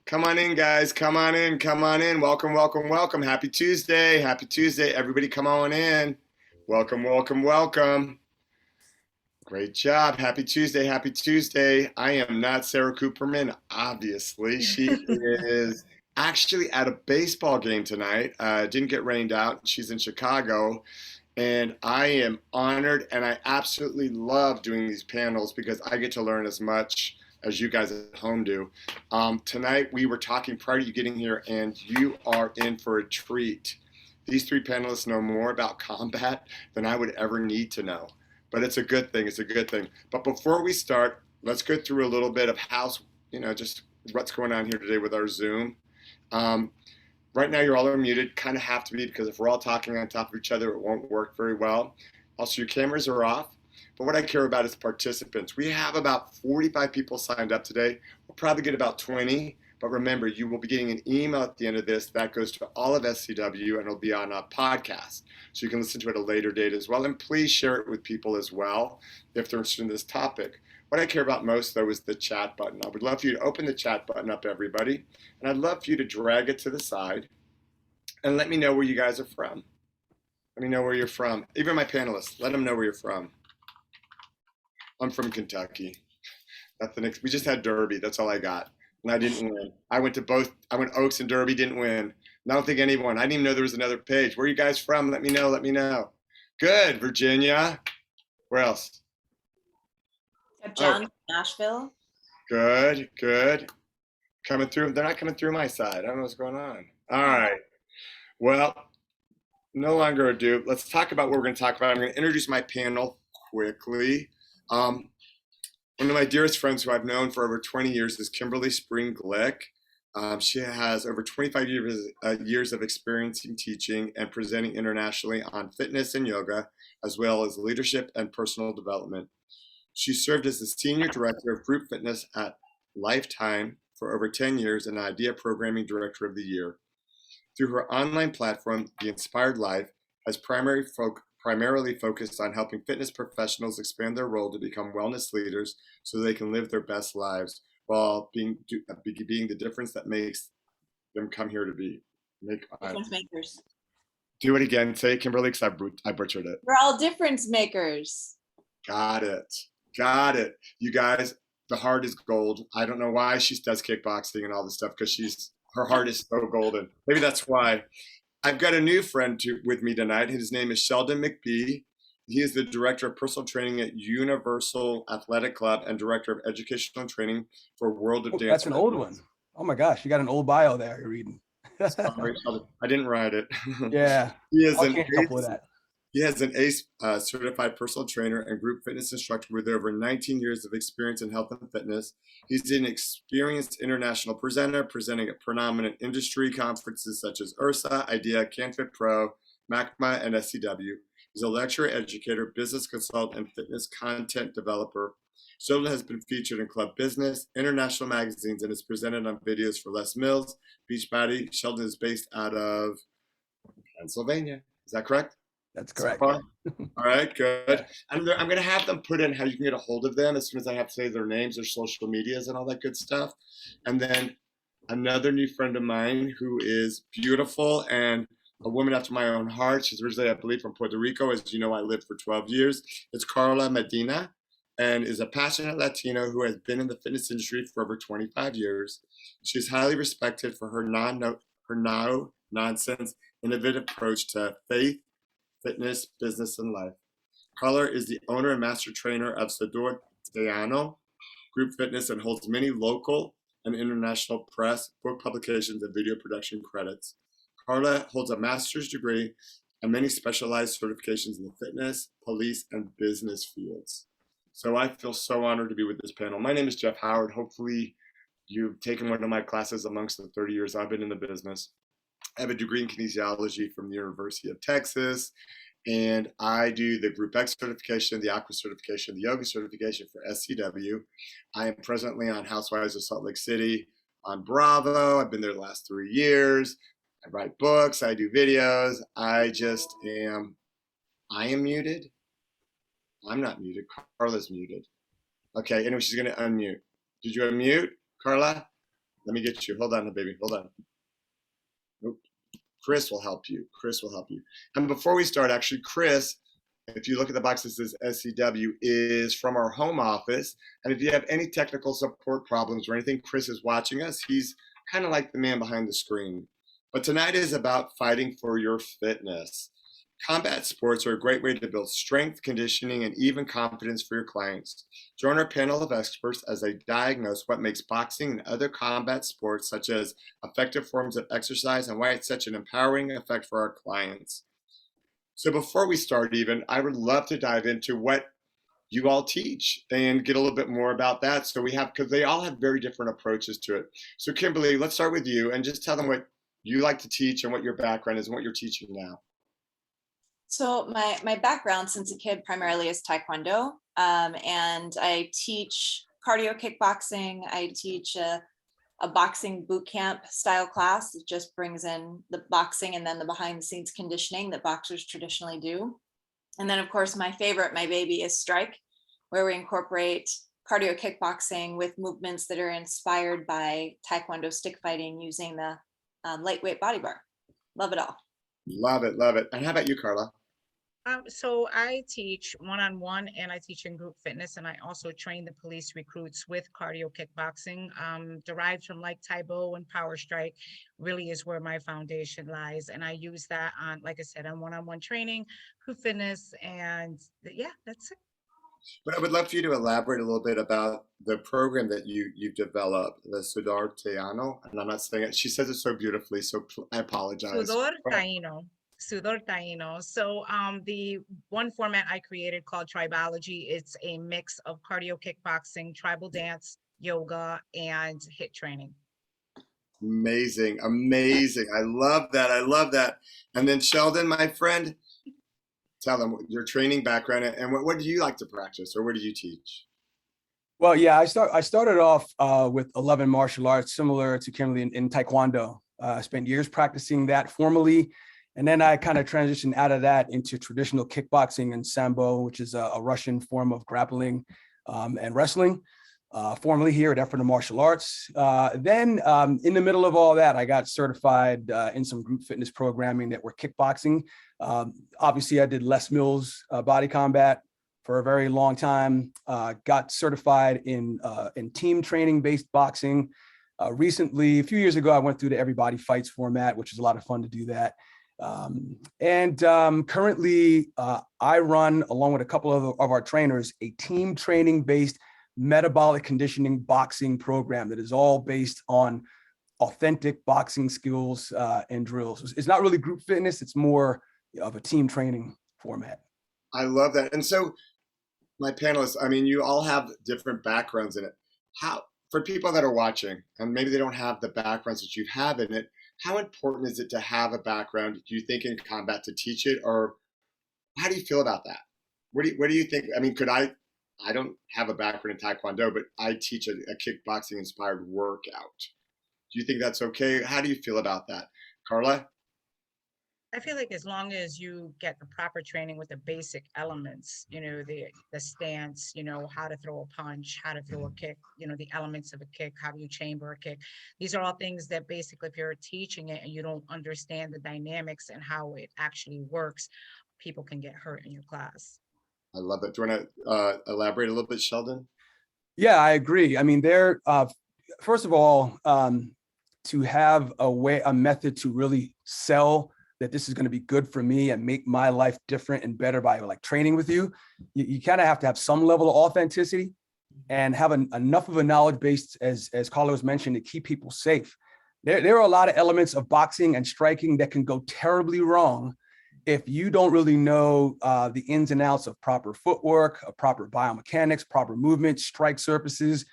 Come on in, guys. Come on in. Come on in. Welcome, welcome, welcome. Happy Tuesday. Happy Tuesday. Everybody come on in. Welcome, welcome, welcome. Great job. Happy Tuesday. Happy Tuesday. I am not Sarah Cooperman, obviously. She is actually at a baseball game tonight. Didn't get rained out. She's in Chicago. And I am honored and I absolutely love doing these panels because I get to learn as much as you guys at home do. Tonight we were talking prior to you getting here, and you are in for a treat. These three panelists know more about combat than I would ever need to know. But it's a good thing. It's a good thing. But before we start, let's go through a little bit of just what's going on here today with our Zoom. Um, Right now, you're all muted, kind of have to be because if we're all talking on top of each other, it won't work very well. Also, your cameras are off. But what I care about is participants. We have about 45 people signed up today. We'll probably get about 20. But remember, you will be getting an email at the end of this that goes to all of SCW, and it'll be on a podcast. So you can listen to it at a later date as well. And please share it with people as well if they're interested in this topic. What I care about most, though, is the chat button. I would love for you to open the chat button up, everybody. And I'd love for you to drag it to the side and let me know where you guys are from. Let me know where you're from. Even my panelists, let them know where you're from. I'm from Kentucky. We just had Derby. That's all I got. And I didn't win. I went Oaks and Derby, didn't win. And I don't think anyone. I didn't even know there was another page. Where are you guys from? Let me know. Let me know. Good. Virginia. Where else? John, Nashville. Good, good. Coming through. They're not coming through my side. I don't know what's going on. All right. Well, no longer ado. Let's talk about what we're going to talk about. I'm going to introduce my panel quickly. One of my dearest friends who I've known for over 20 years is Kimberly Glick. She has over 25 years of experience in teaching and presenting internationally on fitness and yoga, as well as leadership and personal development. She served as the Senior Director of Group Fitness at Lifetime for over 10 years and Idea Programming Director of the Year. Through her online platform, The Inspired Life has primarily focused on helping fitness professionals expand their role to become wellness leaders so they can live their best lives while being the difference that makes them come here to be. Difference makers. Do it again. Say it, Kimberly, because I butchered it. We're all difference makers. Got it. Got it. You guys, the heart is gold. I don't know why she does kickboxing and all this stuff because her heart is so golden. Maybe that's why. I've got a new friend with me tonight. His name is Sheldon McBee. He is the Director of Personal Training at Universal Athletic Club and Director of Educational Training for World of Dance. That's an old one. Oh my gosh, you got an old bio there you're reading. Sorry, I didn't write it. Yeah, He has an ACE certified personal trainer and group fitness instructor with over 19 years of experience in health and fitness. He's an experienced international presenter, presenting at prominent industry conferences such as URSA, IDEA, CanFit Pro, MACMA, and SCW. He's a lecturer, educator, business consultant, and fitness content developer. Sheldon has been featured in Club Business, international magazines, and is presented on videos for Les Mills, Beachbody. Sheldon is based out of Pennsylvania. Is that correct? That's correct. So all right, good. I'm going to have them put in how you can get a hold of them as soon as I have to say their names, their social medias, and all that good stuff. And then another new friend of mine who is beautiful and a woman after my own heart. She's originally, I believe, from Puerto Rico. As you know, I lived for 12 years. It's Carla Medina and is a passionate Latino who has been in the fitness industry for over 25 years. She's highly respected for her no-nonsense, innovative approach to faith, fitness, business, and life. Carla is the owner and master trainer of Sador Teano Group Fitness and holds many local and international press, book publications, and video production credits. Carla holds a master's degree and many specialized certifications in the fitness, police, and business fields. So I feel so honored to be with this panel. My name is Jeff Howard. Hopefully you've taken one of my classes amongst the 30 years I've been in the business. I have a degree in kinesiology from the University of Texas, and I do the Group X certification, the Aqua certification, the Yoga certification for SCW. I am presently on Housewives of Salt Lake City on Bravo. I've been there the last 3 years. I write books. I do videos. I am muted. I'm not muted. Carla's muted. Okay, anyway, she's going to unmute. Did you unmute, Carla? Let me get you. Hold on, baby. Hold on. Nope. Chris will help you. Chris will help you. And before we start, actually, Chris, if you look at the box that says SCW, is from our home office. And if you have any technical support problems or anything, Chris is watching us. He's kind of like the man behind the screen. But tonight is about fighting for your fitness. Combat sports are a great way to build strength, conditioning, and even confidence for your clients. Join our panel of experts as they diagnose what makes boxing and other combat sports, such as effective forms of exercise, and why it's such an empowering effect for our clients. So before we start even, I would love to dive into what you all teach and get a little bit more about that. So we have, because they all have very different approaches to it. So Kimberly, let's start with you and just tell them what you like to teach and what your background is and what you're teaching now. So my background since a kid primarily is Taekwondo, and I teach cardio kickboxing. I teach a boxing boot camp style class. It just brings in the boxing and then the behind the scenes conditioning that boxers traditionally do. And then of course, my baby is Strike, where we incorporate cardio kickboxing with movements that are inspired by Taekwondo stick fighting using the lightweight body bar. Love it all. Love it, love it. And how about you, Carla? So I teach one-on-one and I teach in group fitness, and I also train the police recruits with cardio kickboxing, derived from like Taibo and Power Strike. Really is where my foundation lies, and I use that on, like I said, on one-on-one training, group fitness, and yeah, that's it. But I would love for you to elaborate a little bit about the program that you've developed, the Sudar Teano, and I'm not saying it. She says it so beautifully, so I apologize. Sudor Taino. Sudor Taino. So the one format I created called Tribology, it's a mix of cardio kickboxing, tribal dance, yoga, and HIIT training. Amazing, amazing. I love that. I love that. And then Sheldon, my friend, tell them your training background and what do you like to practice, or what do you teach? Well, yeah, I started off with 11 martial arts, similar to Kimberly in Taekwondo. I spent years practicing that formally. And then I kind of transitioned out of that into traditional kickboxing and Sambo, which is a Russian form of grappling and wrestling, formerly here at Effort of Martial Arts. Then in the middle of all that, I got certified in some group fitness programming that were kickboxing. Obviously, I did Les Mills body combat for a very long time, got certified in team training based boxing. Recently, a few years ago, I went through the Everybody Fights format, which is a lot of fun to do that. Currently, I run, along with a couple of our trainers, a team training based metabolic conditioning boxing program that is all based on authentic boxing skills and drills. It's not really group fitness, it's more of a team training format. I love that. And so my panelists, I mean, you all have different backgrounds in it. How, for people that are watching and maybe they don't have the backgrounds that you have in it, how important is it to have a background, do you think, in combat to teach it? Or how do you feel about that? What do you think? I mean, I don't have a background in Taekwondo, but I teach a kickboxing inspired workout. Do you think that's okay? How do you feel about that? Carla? I feel like as long as you get the proper training with the basic elements, you know, the stance, you know, how to throw a punch, how to throw a kick, you know, the elements of a kick, how you chamber a kick. These are all things that basically, if you're teaching it and you don't understand the dynamics and how it actually works, people can get hurt in your class. I love it. Do you want to elaborate a little bit, Sheldon? Yeah, I agree. I mean, first of all, to have a method to really sell that this is going to be good for me and make my life different and better by like training with you, you kind of have to have some level of authenticity and have enough of a knowledge base, as Carlos mentioned, to keep people safe. There are a lot of elements of boxing and striking that can go terribly wrong if you don't really know the ins and outs of proper footwork, proper biomechanics, proper movement, strike surfaces,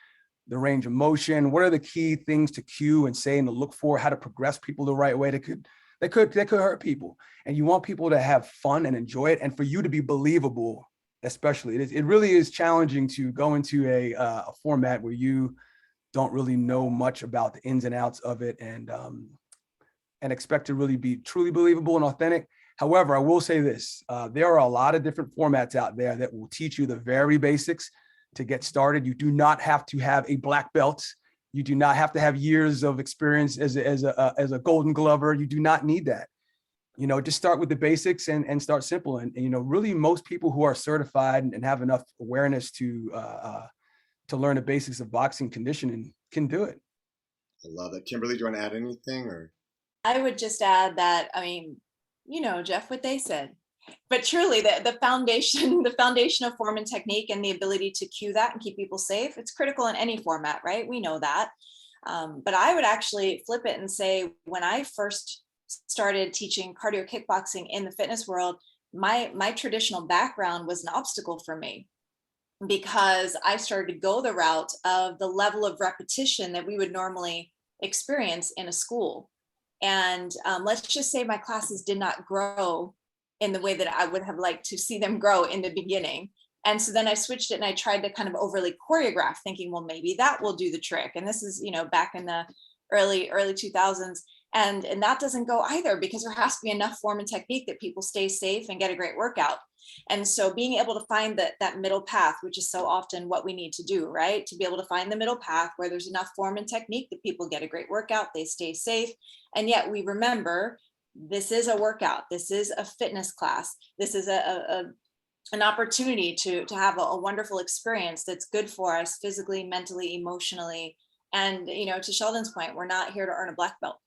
the range of motion. What are the key things to cue and say and to look for, how to progress people the right way that could hurt people. And you want people to have fun and enjoy it, and for you to be believable, especially. It really is challenging to go into a format where you don't really know much about the ins and outs of it and expect to really be truly believable and authentic. However, I will say this, there are a lot of different formats out there that will teach you the very basics to get started. You do not have to have a black belt You do not have to have years of experience as a golden glover. You do not need that. Just start with the basics and start simple. And really most people who are certified and have enough awareness to learn the basics of boxing conditioning can do it. I love it. Kimberly, do you want to add anything or? I would just add that, Jeff, what they said, but truly the foundation of form and technique and the ability to cue that and keep people safe, it's critical in any format, right? We know that. But I would actually flip it and say, when I first started teaching cardio kickboxing in the fitness world, my traditional background was an obstacle for me, because I started to go the route of the level of repetition that we would normally experience in a school. And let's just say my classes did not grow in the way that I would have liked to see them grow in the beginning. And so then I switched it and I tried to kind of overly choreograph, thinking, well, maybe that will do the trick. And this is, back in the early 2000s. And that doesn't go either, because there has to be enough form and technique that people stay safe and get a great workout. And so being able to find that middle path, which is so often what we need to do, right? To be able to find the middle path where there's enough form and technique that people get a great workout, they stay safe. And yet we remember, this is a workout. This is a fitness class. This is an opportunity to have a wonderful experience that's good for us physically, mentally, emotionally. And, to Sheldon's point, we're not here to earn a black belt.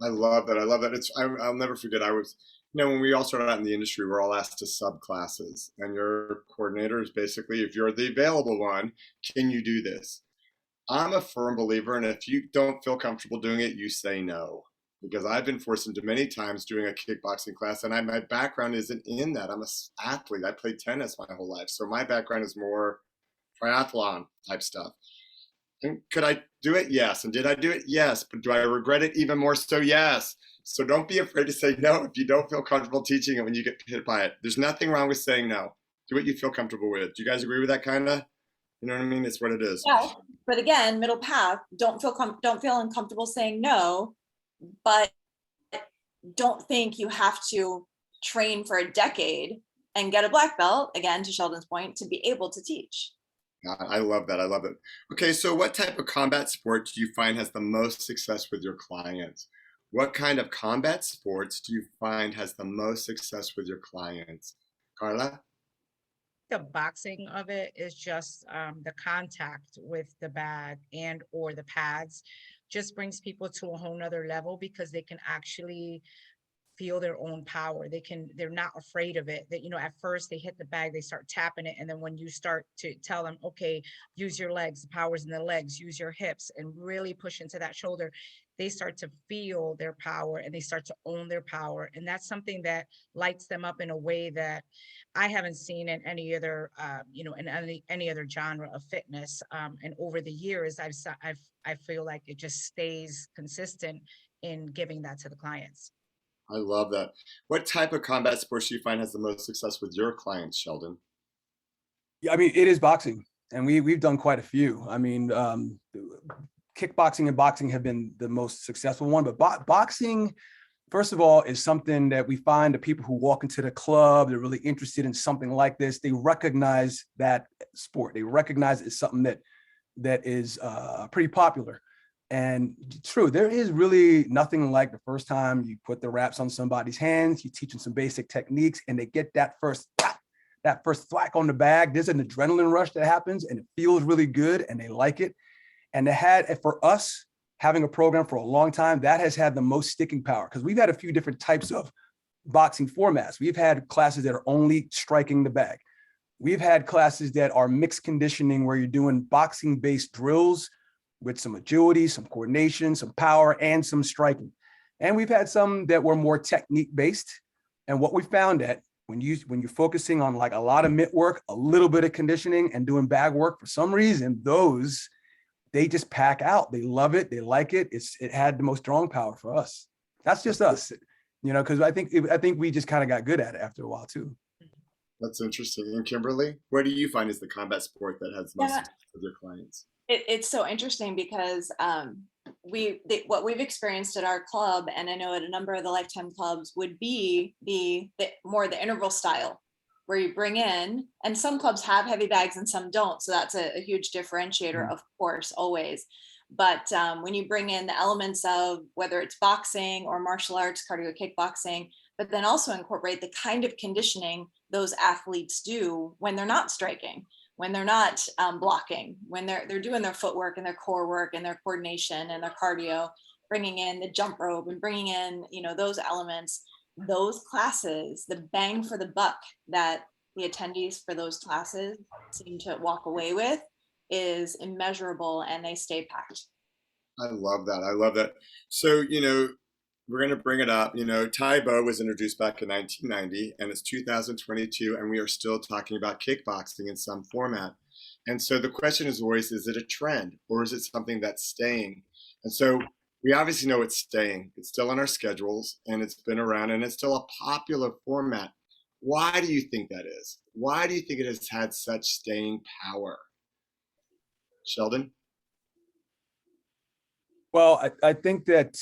I love that. I love that. I'll never forget. I was, when we all started out in the industry, we're all asked to sub classes, and your coordinator is basically, if you're the available one, can you do this? I'm a firm believer, and if you don't feel comfortable doing it, you say no, because I've been forced into many times doing a kickboxing class, and my background isn't in that. I'm an athlete. I played tennis my whole life, so my background is more triathlon type stuff. And could I do it? Yes. And did I do it? Yes. But do I regret it even more so? Yes. So don't be afraid to say no if you don't feel comfortable teaching it when you get hit by it. There's nothing wrong with saying no. Do what you feel comfortable with. Do you guys agree with that kind of? You know what I mean? It's what it is. Yeah. But again, middle path, don't feel uncomfortable saying no, but don't think you have to train for a decade and get a black belt, again, to Sheldon's point, to be able to teach. I love that. I love it. Okay, so what type of combat sport do you find has the most success with your clients? What kind of combat sports do you find has the most success with your clients? Carla? The boxing of it is just the contact with the bag and or the pads just brings people to a whole nother level, because they can actually feel their own power. They're not afraid of it. That, at first they hit the bag, they start tapping it. And then when you start to tell them, okay, use your legs, the power's in the legs, use your hips, and really push into that shoulder, they start to feel their power and they start to own their power. And that's something that lights them up in a way that I haven't seen in any other, in any other genre of fitness. And over the years, I feel like it just stays consistent in giving that to the clients. I love that. What type of combat sports do you find has the most success with your clients, Sheldon? Yeah, I mean, it is boxing, and we've done quite a few. I mean, kickboxing and boxing have been the most successful one, but boxing, first of all, is something that we find the people who walk into the club, they're really interested in something like this. They recognize that sport. They recognize it's something that is pretty popular. And true, there is really nothing like the first time you put the wraps on somebody's hands, you teach them some basic techniques, and they get that first thwack on the bag. There's an adrenaline rush that happens, and it feels really good, and they like it. And for us, having a program for a long time, that has had the most sticking power, because we've had a few different types of boxing formats. We've had classes that are only striking the bag. We've had classes that are mixed conditioning, where you're doing boxing-based drills with some agility, some coordination, some power, and some striking. And we've had some that were more technique-based. And what we found that when you're focusing on like a lot of mitt work, a little bit of conditioning, and doing bag work, for some reason, they just pack out. They love it. They like it. It had the most strong power for us. That's just us, because I think we just kind of got good at it after a while too. That's interesting. And Kimberly, what do you find is the combat sport that has the most success with your clients? It's so interesting, because what we've experienced at our club, and I know at a number of the Lifetime clubs, would be the interval style. where you bring in, and some clubs have heavy bags and some don't. So that's a huge differentiator, of course, always. But when you bring in the elements of whether it's boxing or martial arts, cardio kickboxing, but then also incorporate the kind of conditioning those athletes do when they're not striking, when they're not blocking, when they're doing their footwork and their core work and their coordination and their cardio, bringing in the jump rope and bringing in, those elements, those classes, the bang for the buck that the attendees for those classes seem to walk away with is immeasurable, and they stay packed. I love that. I love that. So, we're going to bring it up. Taibo was introduced back in 1990, and it's 2022, and we are still talking about kickboxing in some format. And so the question is always, is it a trend or is it something that's staying? And so we obviously know it's staying. It's still on our schedules, and it's been around, and it's still a popular format. Why do you think that is? Why do you think it has had such staying power? Sheldon? Well, I think that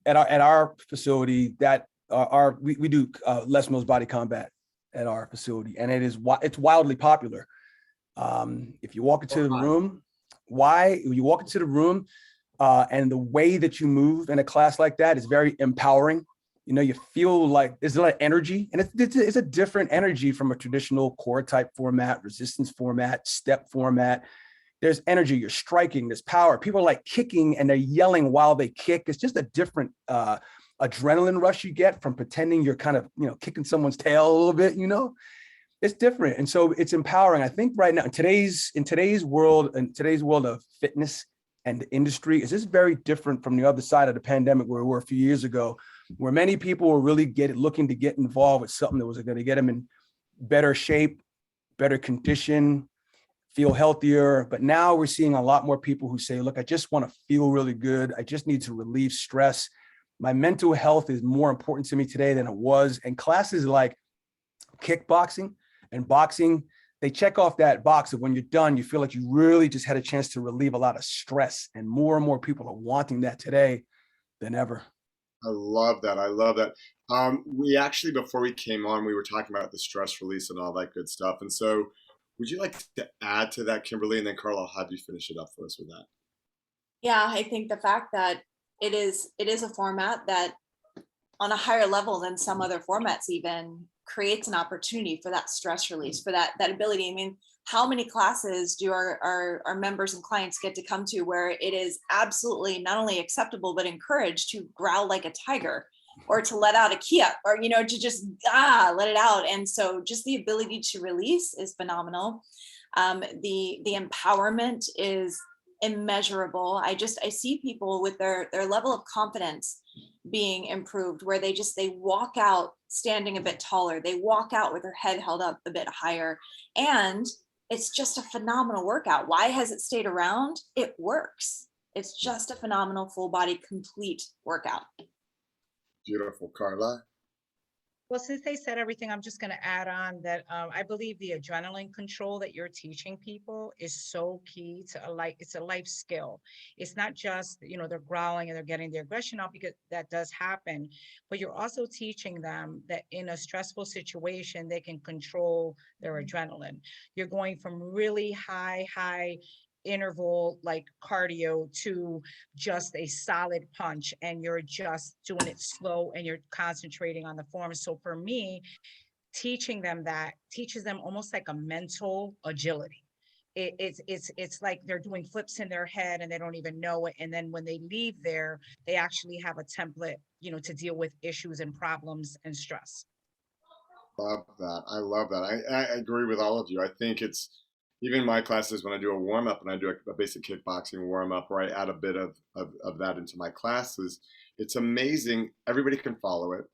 at our facility that we do Les Mills body combat at our facility, and it's wildly popular. If you walk into the room, and the way that you move in a class like that is very empowering. You feel like there's a lot of energy, and it's a different energy from a traditional core type format, resistance format, step format. There's energy, you're striking, there's power. People are like kicking and they're yelling while they kick. It's just a different adrenaline rush you get from pretending you're kind of, kicking someone's tail a little bit, It's different. And so it's empowering. I think right now in today's world of fitness and the industry is just very different from the other side of the pandemic where we were a few years ago, where many people were really looking to get involved with something that was going to get them in better shape, better condition, feel healthier. But now we're seeing a lot more people who say, look, I just want to feel really good. I just need to relieve stress. My mental health is more important to me today than it was. And classes like kickboxing and boxing, they check off that box of when you're done, you feel like you really just had a chance to relieve a lot of stress. And more people are wanting that today than ever. I love that. I love that. We actually, before we came on, we were talking about the stress release and all that good stuff. And so would you like to add to that, Kimberly? And then Carl, I'll have you finish it up for us with that. Yeah, I think the fact that it is a format that on a higher level than some other formats even creates an opportunity for that stress release, for that ability. I mean, how many classes do our members and clients get to come to where it is absolutely not only acceptable, but encouraged to growl like a tiger or to let out a kia or, to just let it out. And so just the ability to release is phenomenal. The empowerment is immeasurable. I see people with their level of confidence being improved, where they walk out standing a bit taller. They walk out with their head held up a bit higher. And it's just a phenomenal workout. Why has it stayed around? It works. It's just a phenomenal full body, complete workout. Beautiful. Carla? Well, since they said everything, I'm just going to add on that I believe the adrenaline control that you're teaching people is so key to it's a life skill. It's not just, they're growling and they're getting their aggression out, because that does happen, but you're also teaching them that in a stressful situation, they can control their adrenaline. You're going from really high interval like cardio to just a solid punch, and you're just doing it slow and you're concentrating on the form. So for me, teaching them that teaches them almost like a mental agility. It's like they're doing flips in their head and they don't even know it. And then when they leave there, they actually have a template, to deal with issues and problems and stress. Love that. I love that. I agree with all of you. I think it's even in my classes when I do a warm up and I do a basic kickboxing warm up, where I add a bit of that into my classes. It's amazing. Everybody can follow it.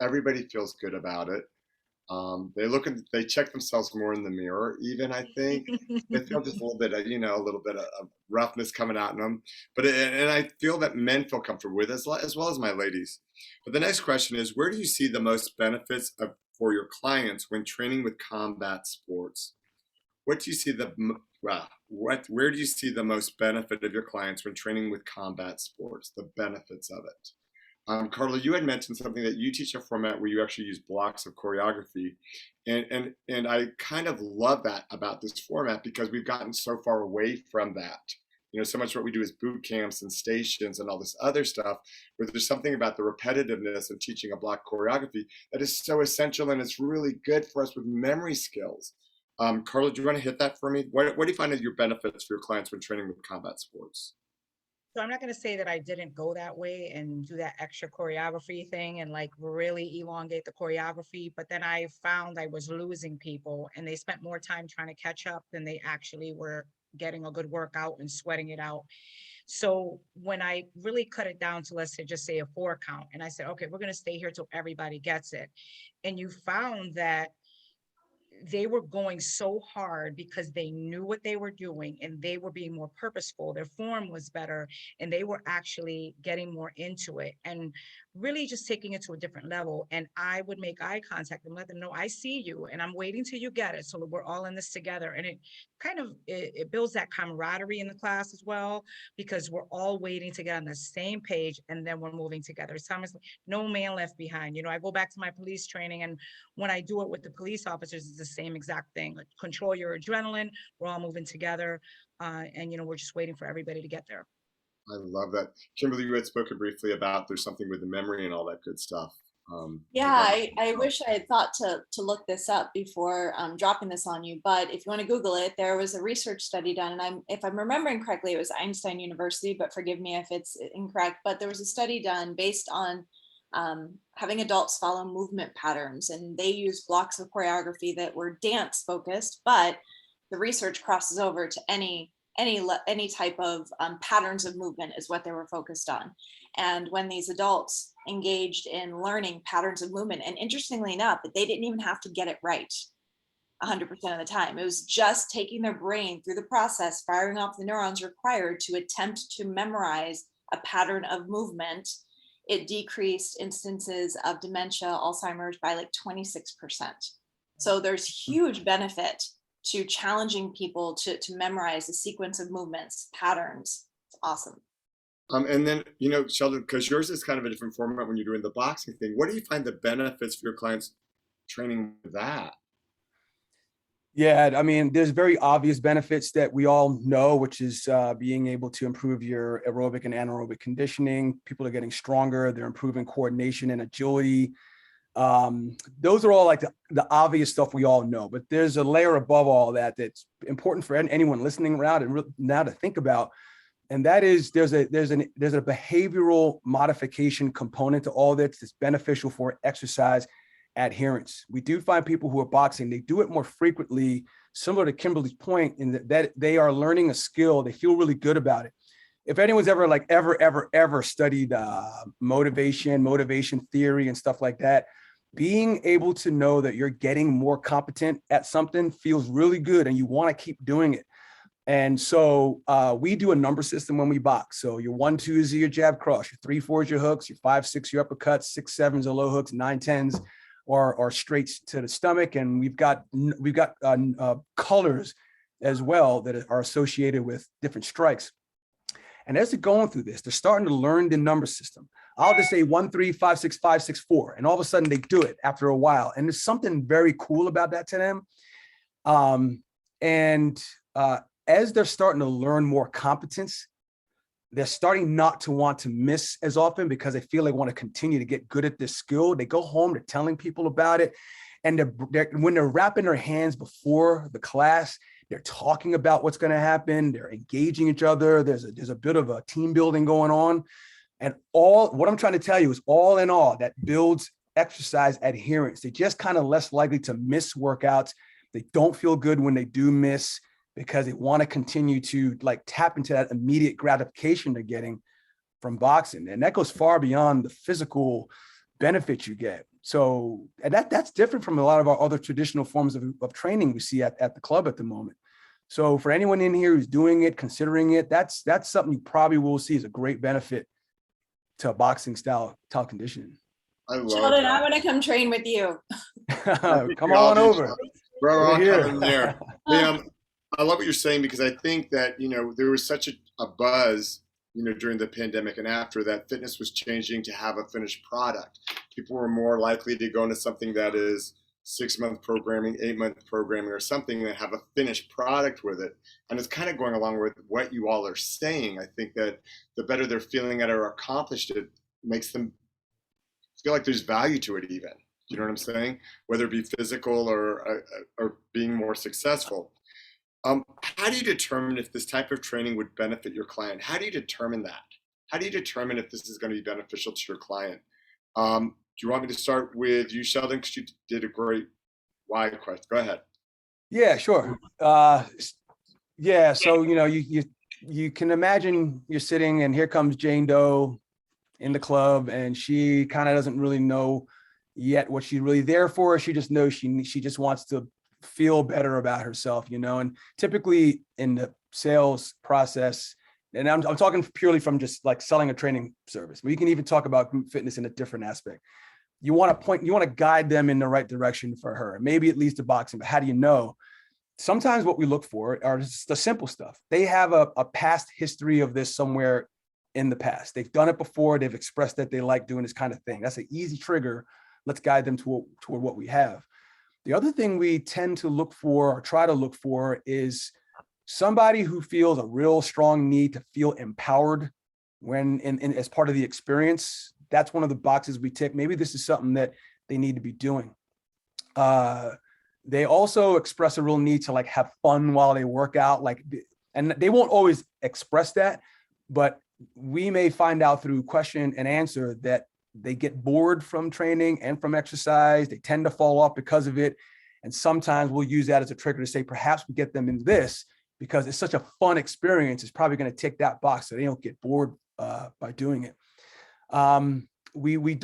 Everybody feels good about it. They check themselves more in the mirror. Even I think they feel just a little bit of roughness coming out in them. And I feel that men feel comfortable with it as well as my ladies. But the next question is, where do you see the most benefits for your clients when training with combat sports? Where do you see the most benefit of your clients when training with combat sports? The benefits of it. Carla, you had mentioned something that you teach a format where you actually use blocks of choreography, and I kind of love that about this format because we've gotten so far away from that. You know, so much what we do is boot camps and stations and all this other stuff, where there's something about the repetitiveness of teaching a block choreography that is so essential, and it's really good for us with memory skills. Carla, do you want to hit that for me? What do you find are your benefits for your clients when training with combat sports? So I'm not going to say that I didn't go that way and do that extra choreography thing and like really elongate the choreography, but then I found I was losing people and they spent more time trying to catch up than they actually were getting a good workout and sweating it out. So when I really cut it down to, let's say, just say a 4 count, and I said, okay, we're going to stay here till everybody gets it. And you found that they were going so hard because they knew what they were doing and they were being more purposeful. Their form was better and they were actually getting more into it and really just taking it to a different level. And I would make eye contact and let them know, I see you and I'm waiting till you get it so that we're all in this together. And it kind of, it builds that camaraderie in the class as well, because we're all waiting to get on the same page and then we're moving together. It's almost like no man left behind. You know, I go back to my police training, and when I do it with the police officers, it's the same exact thing. Like, control your adrenaline. We're all moving together, and we're just waiting for everybody to get there. I love that. Kimberly, you had spoken briefly about there's something with the memory and all that good stuff. Yeah, I wish I had thought to look this up before dropping this on you, but if you want to Google it, there was a research study done, and if I'm remembering correctly, it was Einstein University, but forgive me if it's incorrect, but there was a study done based on having adults follow movement patterns, and they used blocks of choreography that were dance focused, but the research crosses over to any type of patterns of movement is what they were focused on. And when these adults engaged in learning patterns of movement, and interestingly enough, that they didn't even have to get it right 100% of the time. It was just taking their brain through the process, firing off the neurons required to attempt to memorize a pattern of movement. It decreased instances of dementia, Alzheimer's by like 26%. So there's huge benefit to challenging people to memorize a sequence of movements, patterns. It's awesome. And then, Sheldon, because yours is kind of a different format when you're doing the boxing thing, what do you find the benefits for your clients training with that? Yeah, I mean, there's very obvious benefits that we all know, which is being able to improve your aerobic and anaerobic conditioning. People are getting stronger. They're improving coordination and agility. Those are all like the obvious stuff we all know, but there's a layer above all that that's important for anyone listening around and now to think about. And that is there's a behavioral modification component to all this that's beneficial for exercise adherence. We do find people who are boxing, they do it more frequently, similar to Kimberly's point, in that they are learning a skill. They feel really good about it. If anyone's ever studied motivation theory and stuff like that, being able to know that you're getting more competent at something feels really good and you want to keep doing it. And so we do a number system when we box. So your 1, 2s are your jab cross, your 3, 4s your hooks, your 5, 6 your uppercuts, 6, 7s are low hooks, 9, 10s or straights to the stomach. And we've got colors as well that are associated with different strikes. And as they're going through this, they're starting to learn the number system. I'll just say 1, 3, 5, 6, 5, 6, 4. And all of a sudden they do it after a while. And there's something very cool about that to them. As they're starting to learn more competence, they're starting not to want to miss as often because they feel they want to continue to get good at this skill. They go home, they're telling people about it. And when they're wrapping their hands before the class, they're talking about what's going to happen. They're engaging each other. There's a bit of a team building going on. And what I'm trying to tell you is all in all, that builds exercise adherence. They're just kind of less likely to miss workouts. They don't feel good when they do miss because they want to continue to like tap into that immediate gratification they're getting from boxing. And that goes far beyond the physical benefits you get. So and that's different from a lot of our other traditional forms of training we see at the club at the moment. So for anyone in here who's doing it, considering it, that's something you probably will see as a great benefit to a boxing style conditioning. Sheldon, I want to come train with you. Come on over. Bro, I'll come in there. I love what you're saying because I think that, there was such a buzz during the pandemic and after, that fitness was changing to have a finished product. People were more likely to go into something that is 6-month programming, 8-month programming, or something that have a finished product with it. And it's kind of going along with what you all are saying. I think that the better they're feeling at or accomplished, it makes them feel like there's value to it even. You know what I'm saying? Whether it be physical or being more successful. How do you determine if this type of training would benefit your client? How do you determine that? How do you determine if this is going to be beneficial to your client? Do you want me to start with you, Sheldon? Because you did a great why question. Go ahead. Yeah, sure. Yeah, so you can imagine you're sitting and here comes Jane Doe in the club, and she kind of doesn't really know yet what she's really there for. She just knows she just wants to feel better about herself, and typically in the sales process, and I'm talking purely from just like selling a training service, but you can even talk about group fitness in a different aspect. You want to guide them in the right direction for her. Maybe it leads to boxing, but how do you know? Sometimes what we look for are just the simple stuff. They have a past history of this somewhere in the past. They've done it before. They've expressed that they like doing this kind of thing. That's an easy trigger. Let's guide them toward what we have. The other thing we tend to look for or try to look for is somebody who feels a real strong need to feel empowered when as part of the experience. That's one of the boxes we tick. Maybe this is something that they need to be doing. They also express a real need to like have fun while they work out, and they won't always express that, but we may find out through question and answer that they get bored from training and from exercise. They tend to fall off because of it. And sometimes we'll use that as a trigger to say, perhaps we get them in this because it's such a fun experience. It's probably going to tick that box so they don't get bored by doing it. We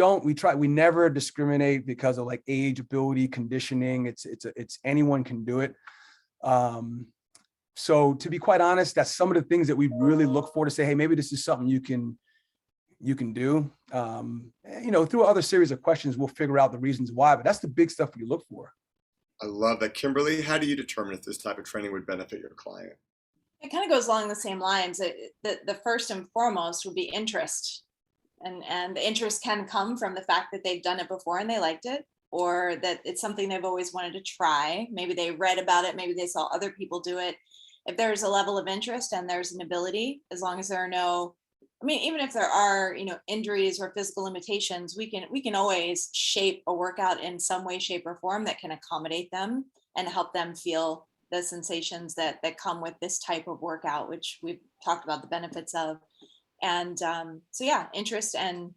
never discriminate because of like age, ability, conditioning. It's anyone can do it. So to be quite honest, that's some of the things that we really look for to say, hey, maybe this is something you can do. Through other series of questions, we'll figure out the reasons why, but that's the big stuff we look for. I love that. Kimberly, how do you determine if this type of training would benefit your client? It kind of goes along the same lines. The first and foremost would be interest. And the interest can come from the fact that they've done it before and they liked it, or that it's something they've always wanted to try. Maybe they read about it. Maybe they saw other people do it. If there's a level of interest and there's an ability, as long as there are no, even if there are, injuries or physical limitations, we can always shape a workout in some way, shape, or form that can accommodate them and help them feel the sensations that come with this type of workout, which we've talked about the benefits of. And so yeah, interest, and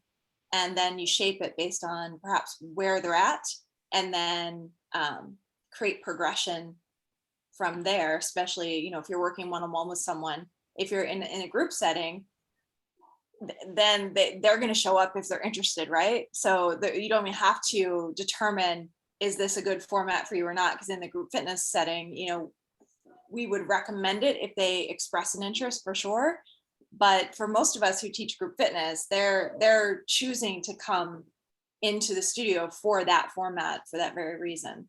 then you shape it based on perhaps where they're at, and then create progression from there, especially, if you're working one-on-one with someone. If you're in a group setting, then they're going to show up if they're interested, right? So you don't even have to determine, is this a good format for you or not? Because in the group fitness setting, we would recommend it if they express an interest, for sure. But for most of us who teach group fitness, they're choosing to come into the studio for that format for that very reason.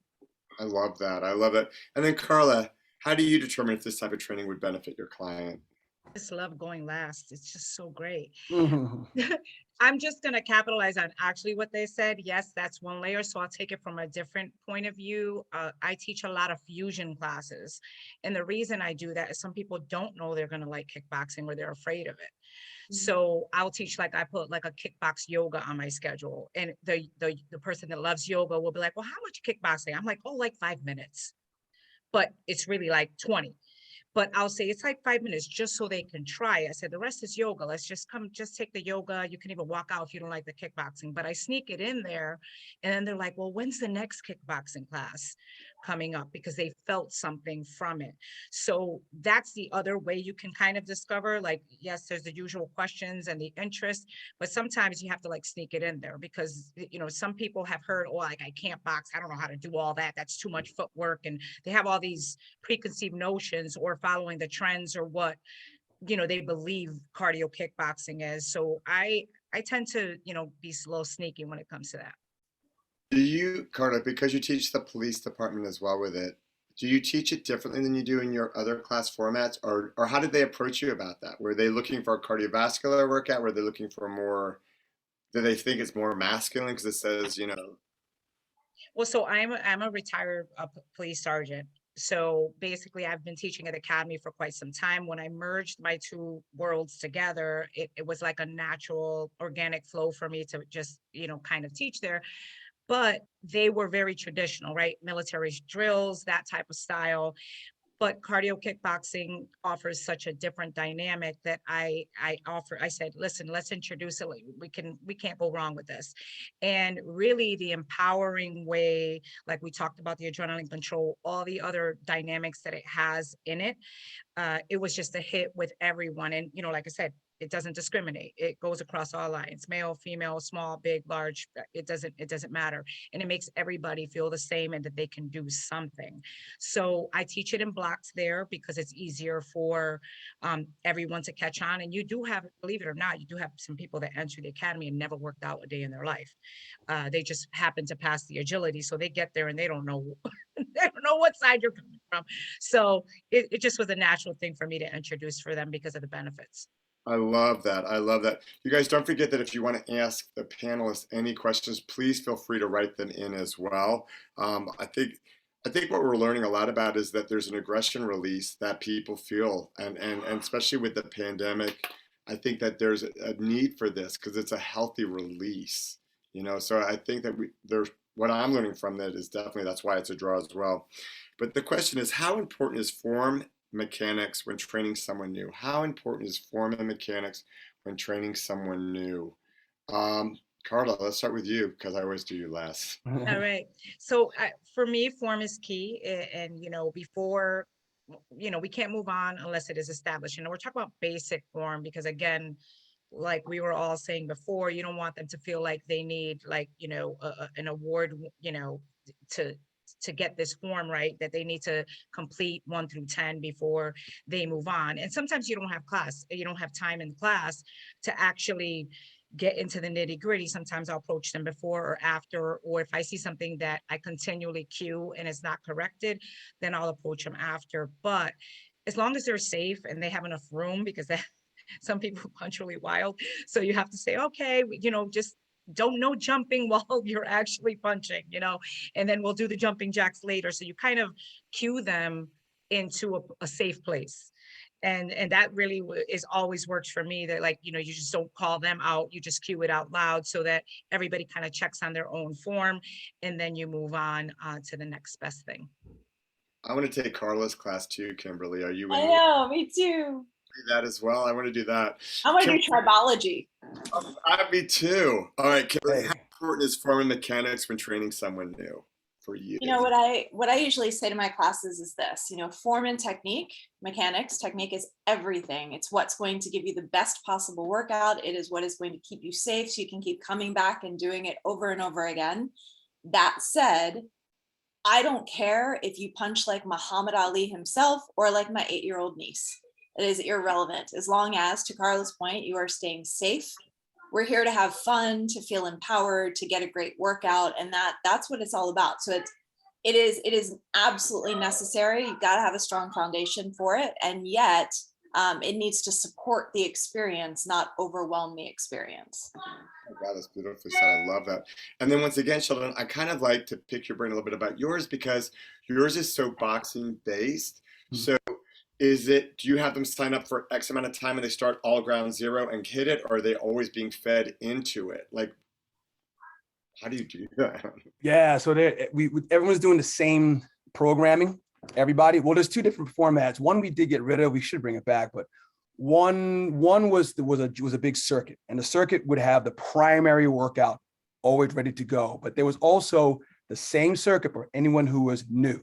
I love that. I love it. And then Carla, how do you determine if this type of training would benefit your client? I just love going last. It's just so great. Mm-hmm. I'm just going to capitalize on actually what they said. Yes, that's one layer. So I'll take it from a different point of view. I teach a lot of fusion classes. And the reason I do that is some people don't know they're going to like kickboxing, or they're afraid of it. Mm-hmm. So I'll teach, I put like a kickbox yoga on my schedule. And the person that loves yoga will be like, well, how much kickboxing? I'm like, oh, like 5 minutes. But it's really like 20. But I'll say it's like 5 minutes just so they can try. I said, the rest is yoga. Let's just take the yoga. You can even walk out if you don't like the kickboxing, but I sneak it in there. And then they're like, well, when's the next kickboxing class coming up? Because they felt something from it. So that's the other way you can kind of discover, yes, there's the usual questions and the interest, but sometimes you have to sneak it in there because, some people have heard, oh, I can't box. I don't know how to do all that. That's too much footwork. And they have all these preconceived notions or following the trends or what, they believe cardio kickboxing is. So I tend to, be a little sneaky when it comes to that. Do you, Carla, because you teach the police department as well with it, do you teach it differently than you do in your other class formats, or how did they approach you about that? Were they looking for a cardiovascular workout? Were they looking for more, do they think it's more masculine because it says, you know? Well, so I'm a retired police sergeant. So basically, I've been teaching at the academy for quite some time. When I merged my two worlds together, it was like a natural, organic flow for me to just, kind of teach there. But they were very traditional, right? Military drills, that type of style. But cardio kickboxing offers such a different dynamic that I said, listen, let's introduce it. We can't go wrong with this. And really the empowering way, like we talked about the adrenaline control, all the other dynamics that it has in it, it was just a hit with everyone. And, like I said, it doesn't discriminate. It goes across all lines, male, female, small, big, large. It doesn't matter. And it makes everybody feel the same and that they can do something. So I teach it in blocks there because it's easier for everyone to catch on. And you do have, believe it or not, you do have some people that enter the academy and never worked out a day in their life. They just happen to pass the agility. So they get there and they don't know, they don't know what side you're coming from. So it just was a natural thing for me to introduce for them because of the benefits. I love that. I love that. You guys don't forget that if you want to ask the panelists any questions, please feel free to write them in as well. I think what we're learning a lot about is that there's an aggression release that people feel, and especially with the pandemic, I think that there's a need for this because it's a healthy release. So I think that there's what I'm learning from that is definitely that's why it's a draw as well. But the question is, how important is form mechanics when training someone new? How important is form and mechanics when training someone new? Carla, let's start with you because I always do you last. All right. So for me, form is key. And, before, we can't move on unless it is established. We're talking about basic form because, again, like we were all saying before, you don't want them to feel like they need an award, to get this form right, that they need to complete 1 through 10 before they move on. And sometimes you don't have time in class to actually get into the nitty gritty. Sometimes I'll approach them before or after, or if I see something that I continually cue and it's not corrected, then I'll approach them after. But as long as they're safe and they have enough room, because some people punch really wild. So you have to say, okay, just don't no jumping while you're actually punching, and then we'll do the jumping jacks later. So you kind of cue them into a safe place. And that really is always works for me, that you just don't call them out, you just cue it out loud so that everybody kind of checks on their own form, and then you move on to the next best thing. I want to take Carla's class too, Kimberly. Are you in? I know, me too. That as well. I want to do that. I want to do tribology. Me too. All right, Kimberly, how important is form and mechanics when training someone new for you? What I usually say to my classes is this, form and technique, mechanics, technique is everything. It's what's going to give you the best possible workout. It is what is going to keep you safe so you can keep coming back and doing it over and over again. That said, I don't care if you punch like Muhammad Ali himself or like my 8-year-old niece. It is irrelevant. As long as, to Carla's point, you are staying safe. We're here to have fun, to feel empowered, to get a great workout. And that's what it's all about. So it is absolutely necessary. You've got to have a strong foundation for it. And yet it needs to support the experience, not overwhelm the experience. Oh God, that's beautifully said. I love that. And then once again, Sheldon, I kind of like to pick your brain a little bit about yours because yours is so boxing based. So do you have them sign up for X amount of time and they start all ground zero and hit it, or are they always being fed into it? Like, how do you do that? Yeah, so everyone's doing the same programming. Everybody. Well, there's 2 different formats. One we did get rid of. We should bring it back, but one was a big circuit, and the circuit would have the primary workout always ready to go. But there was also the same circuit for anyone who was new.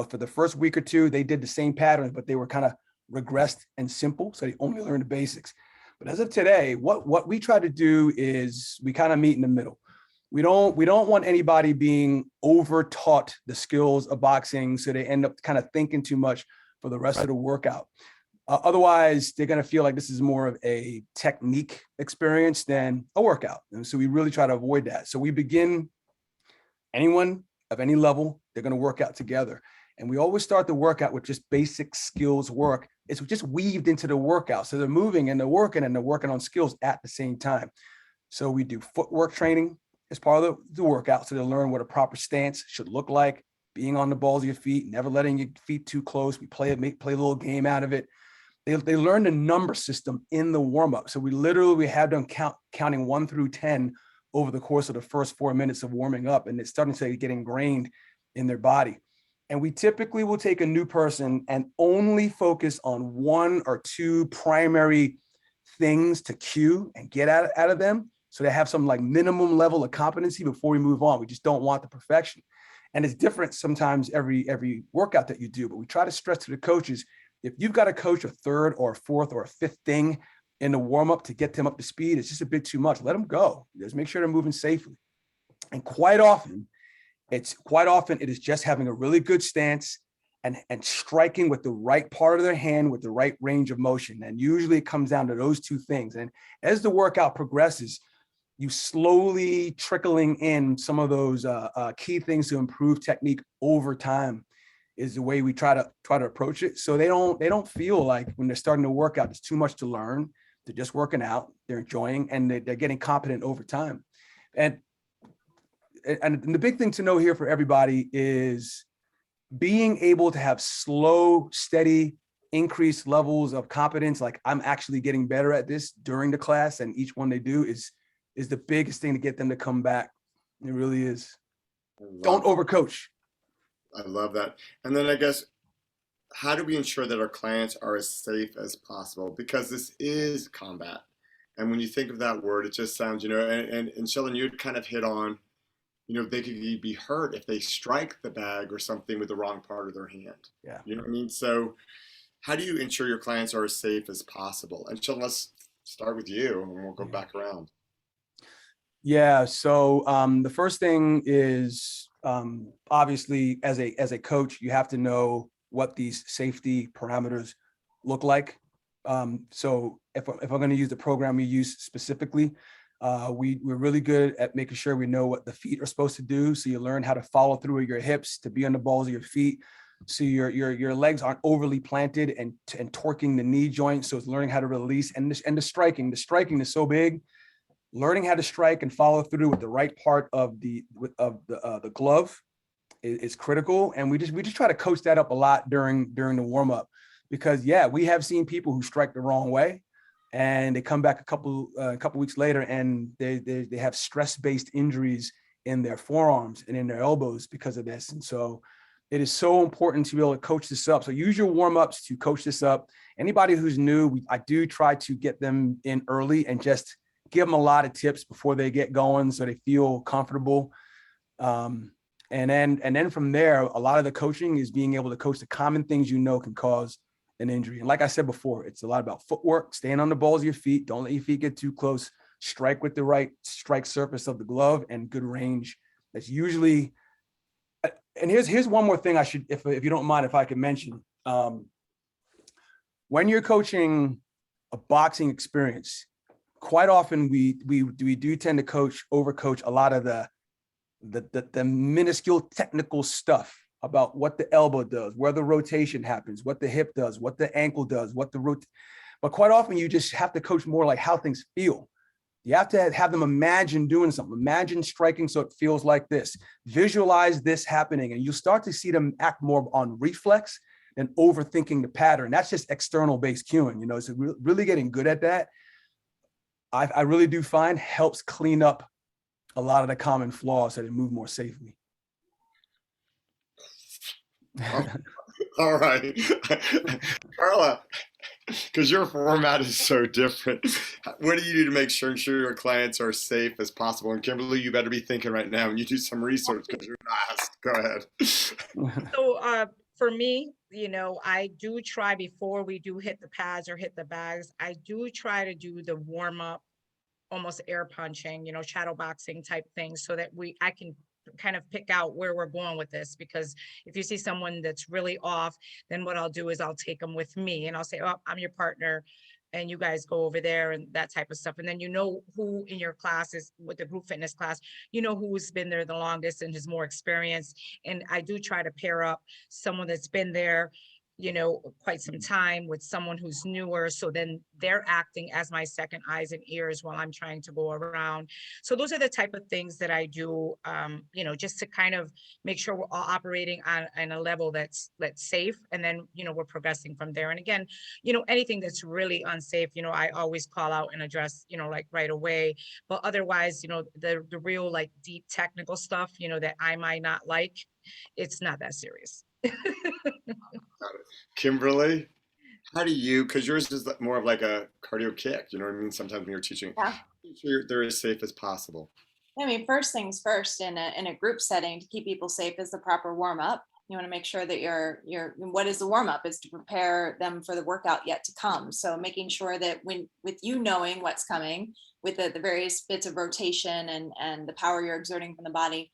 For the first week or 2, they did the same patterns, but they were kind of regressed and simple. So they only learned the basics. But as of today, what we try to do is we kind of meet in the middle. We don't want anybody being over taught the skills of boxing, so they end up kind of thinking too much for the rest of the workout. Otherwise, they're going to feel like this is more of a technique experience than a workout. And so we really try to avoid that. So we begin anyone of any level, they're going to work out together. And we always start the workout with just basic skills work. It's just weaved into the workout. So they're moving and they're working on skills at the same time. So we do footwork training as part of the workout. So they'll learn what a proper stance should look like, being on the balls of your feet, never letting your feet too close. We play a little game out of it. They learn the number system in the warm-up. So we have them counting 1 through 10 over the course of the first 4 minutes of warming up. And it's starting to get ingrained in their body. And we typically will take a new person and only focus on 1 or 2 primary things to cue and get out of them. So they have some like minimum level of competency before we move on. We just don't want the perfection. And it's different sometimes every workout that you do, but we try to stress to the coaches, if you've got to coach a 3rd or a 4th or a 5th thing in the warm-up to get them up to speed, it's just a bit too much. Let them go. Just make sure they're moving safely. And quite often it is just having a really good stance and striking with the right part of their hand with the right range of motion. And usually it comes down to those 2 things. And as the workout progresses, you slowly trickling in some of those key things to improve technique over time is the way we try to approach it. So they don't feel like when they're starting to work out, there's too much to learn. They're just working out, they're enjoying, and they're getting competent over time. And the big thing to know here for everybody is being able to have slow, steady, increased levels of competence. Like I'm actually getting better at this during the class, and each one they do is the biggest thing to get them to come back. It really is. Don't overcoach. I love that. And then I guess, how do we ensure that our clients are as safe as possible? Because this is combat. And when you think of that word, it just sounds, and Sheldon, you'd kind of hit on, they could be hurt if they strike the bag or something with the wrong part of their hand. Yeah. You know what I mean? So how do you ensure your clients are as safe as possible? And Sheldon, let's start with you and we'll go back around. Yeah. So the first thing is obviously as a coach, you have to know what these safety parameters look like. So if I'm going to use the program we use specifically, we're really good at making sure we know what the feet are supposed to do. So you learn how to follow through with your hips to be on the balls of your feet. So your legs aren't overly planted and torquing the knee joint. So it's learning how to release and the striking. The striking is so big. Learning how to strike and follow through with the right part of the glove is critical. And we just try to coach that up a lot during the warm up, because we have seen people who strike the wrong way and they come back a couple weeks later and they have stress-based injuries in their forearms and in their elbows because of this. And so it is so important to be able to coach this up. So use your warm-ups to coach this up. Anybody who's new, I do try to get them in early and just give them a lot of tips before they get going so they feel comfortable. And then from there, a lot of the coaching is being able to coach the common things can cause an injury. And like I said before, it's a lot about footwork, staying on the balls of your feet. Don't let your feet get too close. Strike with the right strike surface of the glove and good range. That's usually, and here's one more thing I should, if you don't mind, if I could mention. When you're coaching a boxing experience, quite often we do tend to overcoach a lot of the minuscule technical stuff about what the elbow does, where the rotation happens, what the hip does, what the ankle does, but quite often you just have to coach more like how things feel. You have to have them imagine doing something, imagine striking so it feels like this, visualize this happening, and you'll start to see them act more on reflex than overthinking the pattern. That's just external based cueing, so really getting good at that. I really do find helps clean up a lot of the common flaws so they move more safely. All right. Carla, because your format is so different, what do you do to ensure your clients are as safe as possible? And Kimberly, you better be thinking right now and you do some research because you're fast. Go ahead. So for me, I do try before we do hit the pads or hit the bags, I do try to do the warm up, almost air punching, shadow boxing type things so that I can kind of pick out where we're going with this. Because if you see someone that's really off, then what I'll do is I'll take them with me and I'll say, oh, I'm your partner. and you guys go over there and that type of stuff. And then you know who in your classes with the group fitness class, you know who's been there the longest and is more experienced. And I do try to pair up someone that's been there, you know, quite some time with someone who's newer. So then they're acting as my second eyes and ears while I'm trying to go around. So those are the type of things that I do, you know, just to kind of make sure we're all operating on a level that's safe. And then, you know, we're progressing from there. And again, you know, anything that's really unsafe, you know, I always call out and address, you know, like right away. But otherwise, you know, the real like deep technical stuff, you know, that I might not like, it's not that serious. Kimberly, how do you, because yours is more of like a cardio kick, you know what I mean? Sometimes when you're teaching, Yeah. they're as safe as possible. I mean, first things first, in a group setting, to keep people safe is the proper warm up. You want to make sure that what is the warm up is to prepare them for the workout yet to come. So making sure that with you knowing what's coming, with the various bits of rotation and the power you're exerting from the body,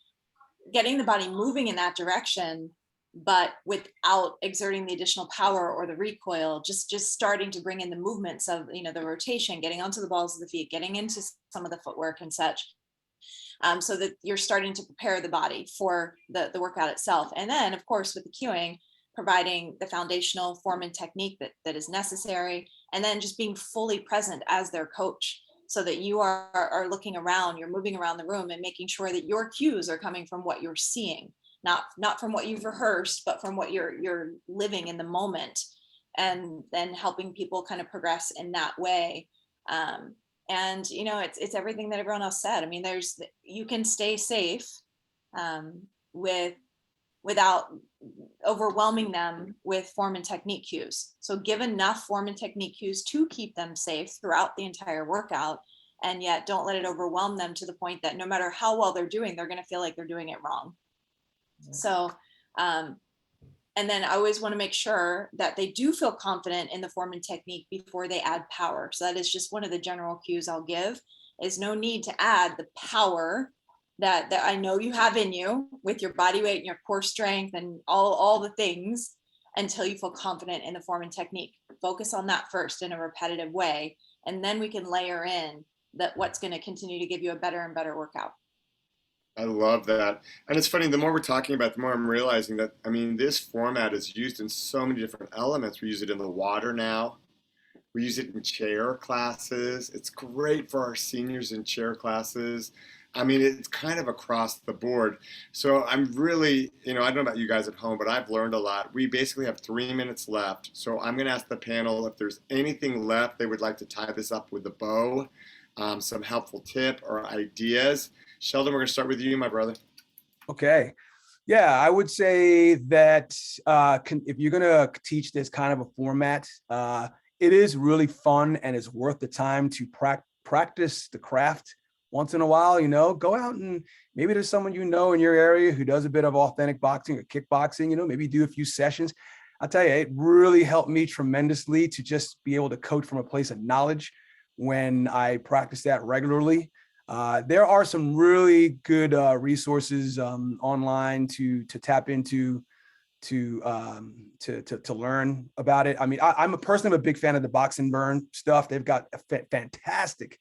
getting the body moving in that direction, but without exerting the additional power or the recoil, just starting to bring in the movements of, you know, the rotation, getting onto the balls of the feet, getting into some of the footwork and such. So that you're starting to prepare the body for the workout itself. And then, of course, with the cueing, providing the foundational form and technique that is necessary, and then just being fully present as their coach, so that you are looking around, you're moving around the room and making sure that your cues are coming from what you're seeing, not from what you've rehearsed, but from what you're living in the moment, and then helping people kind of progress in that way. And you know, it's everything that everyone else said. I mean, you can stay safe without overwhelming them with form and technique cues. So give enough form and technique cues to keep them safe throughout the entire workout, and yet don't let it overwhelm them to the point that no matter how well they're doing, they're going to feel like they're doing it wrong. So and then I always want to make sure that they do feel confident in the form and technique before they add power. So that is just one of the general cues I'll give, is no need to add the power that I know you have in you with your body weight and your core strength and all the things, until you feel confident in the form and technique. Focus on that first in a repetitive way, and then we can layer in what's going to continue to give you a better and better workout. I love that. And it's funny, the more we're talking about, the more I'm realizing that, I mean, this format is used in so many different elements. We use it in the water now. We use it in chair classes. It's great for our seniors in chair classes. I mean, it's kind of across the board. So I'm really, you know, I don't know about you guys at home, but I've learned a lot. We basically have 3 minutes left. So I'm going to ask the panel if there's anything left they would like to tie this up with a bow, some helpful tip or ideas. Sheldon, we're going to start with you, my brother. Okay. Yeah, I would say that if you're going to teach this kind of a format, it is really fun and it's worth the time to practice the craft once in a while. You know, go out and maybe there's someone you know in your area who does a bit of authentic boxing or kickboxing, you know, maybe do a few sessions. I'll tell you, it really helped me tremendously to just be able to coach from a place of knowledge when I practice that regularly. There are some really good resources online to tap into to learn about it. I mean, I'm personally a big fan of the Box and Burn stuff. They've got a fantastic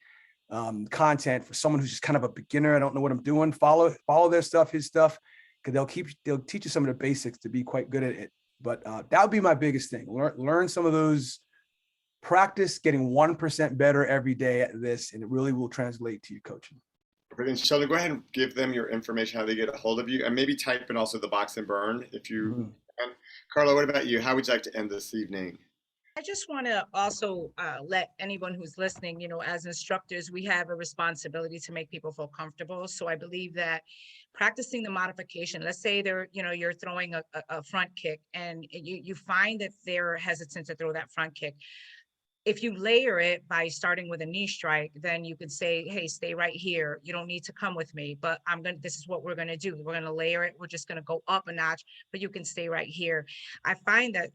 content for someone who's just kind of a beginner. I don't know what I'm doing. Follow their stuff, his stuff, because they'll teach you some of the basics to be quite good at it. But that would be my biggest thing. Learn some of those. Practice getting 1% better every day at this, and it really will translate to your coaching. And Sheldon, go ahead and give them your information, how they get a hold of you, and maybe type in also the Box and Burn if you can. Carla, what about you? How would you like to end this evening? I just want to also let anyone who's listening, you know, as instructors, we have a responsibility to make people feel comfortable. So I believe that practicing the modification, let's say you're throwing a front kick and you find that they're hesitant to throw that front kick. If you layer it by starting with a knee strike, then you could say, hey, stay right here. You don't need to come with me, but this is what we're going to do. We're going to layer it. We're just going to go up a notch, but you can stay right here. I find that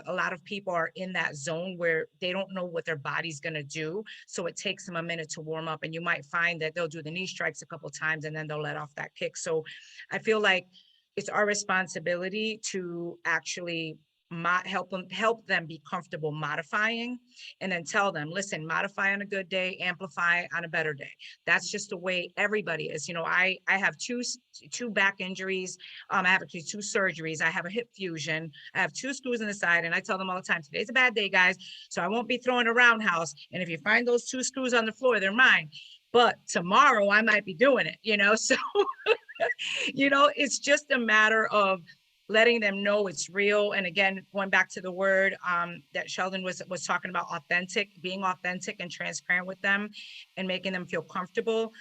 a lot of people are in that zone where they don't know what their body's going to do. So it takes them a minute to warm up, and you might find that they'll do the knee strikes a couple of times and then they'll let off that kick. So I feel like it's our responsibility to actually help them be comfortable modifying, and then tell them, listen, modify on a good day, amplify on a better day. That's just the way everybody is. You know, I have two back injuries. I have actually 2 surgeries. I have a hip fusion. I have 2 screws in the side, and I tell them all the time, today's a bad day, guys. So I won't be throwing a roundhouse. And if you find those 2 screws on the floor, they're mine. But tomorrow I might be doing it, you know? So, you know, it's just a matter of letting them know it's real. And again, going back to the word that Sheldon was talking about, authentic, being authentic and transparent with them and making them feel comfortable.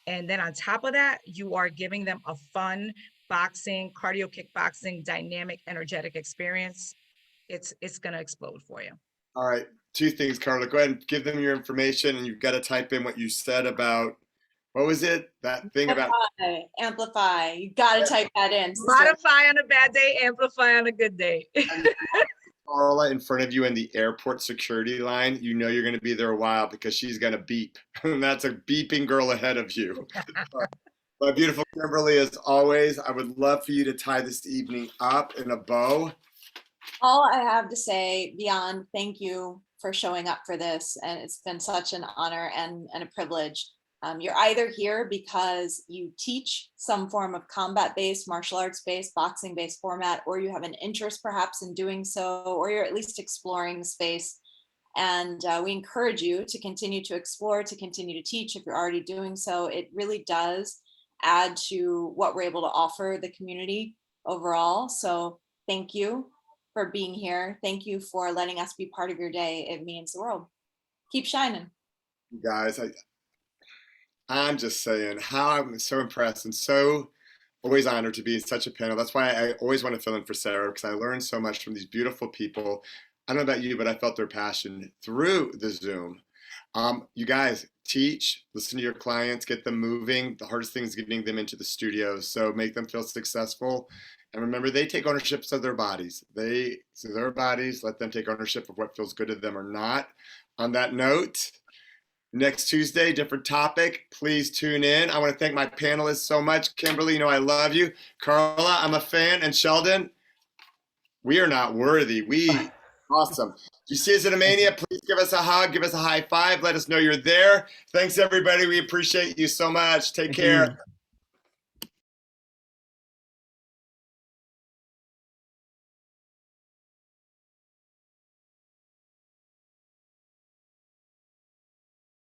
And then on top of that, you are giving them a fun boxing, cardio kickboxing, dynamic, energetic experience. It's going to explode for you. All right. 2 things, Carla. Go ahead and give them your information, and you've got to type in what you said about, what was it? That thing about amplify. You got to type that in. Modify on a bad day, amplify on a good day. Carla in front of you in the airport security line. You know you're going to be there a while because she's going to beep. And that's a beeping girl ahead of you. My beautiful Kimberly, as always, I would love for you to tie this evening up in a bow. All I have to say beyond thank you for showing up for this. And it's been such an honor and a privilege. You're either here because you teach some form of combat-based, martial arts-based, boxing-based format, or you have an interest perhaps in doing so, or you're at least exploring the space. And we encourage you to continue to explore, to continue to teach if you're already doing so. It really does add to what we're able to offer the community overall. So thank you for being here. Thank you for letting us be part of your day. It means the world. Keep shining. You guys, I'm just saying how I'm so impressed and so always honored to be in such a panel. That's why I always want to fill in for Sarah, because I learned so much from these beautiful people. I don't know about you, but I felt their passion through the Zoom. You guys teach, listen to your clients, get them moving. The hardest thing is getting them into the studio. So make them feel successful. And remember, they take ownership of their bodies. Their bodies, let them take ownership of what feels good to them or not. On that note, next Tuesday, different topic. Please tune in. I want to thank my panelists so much. Kimberly, you know I love you. Carla, I'm a fan. And Sheldon, we are not worthy. Awesome. You see us at Mania, please give us a hug, give us a high five. Let us know you're there. Thanks, everybody. We appreciate you so much. Take care.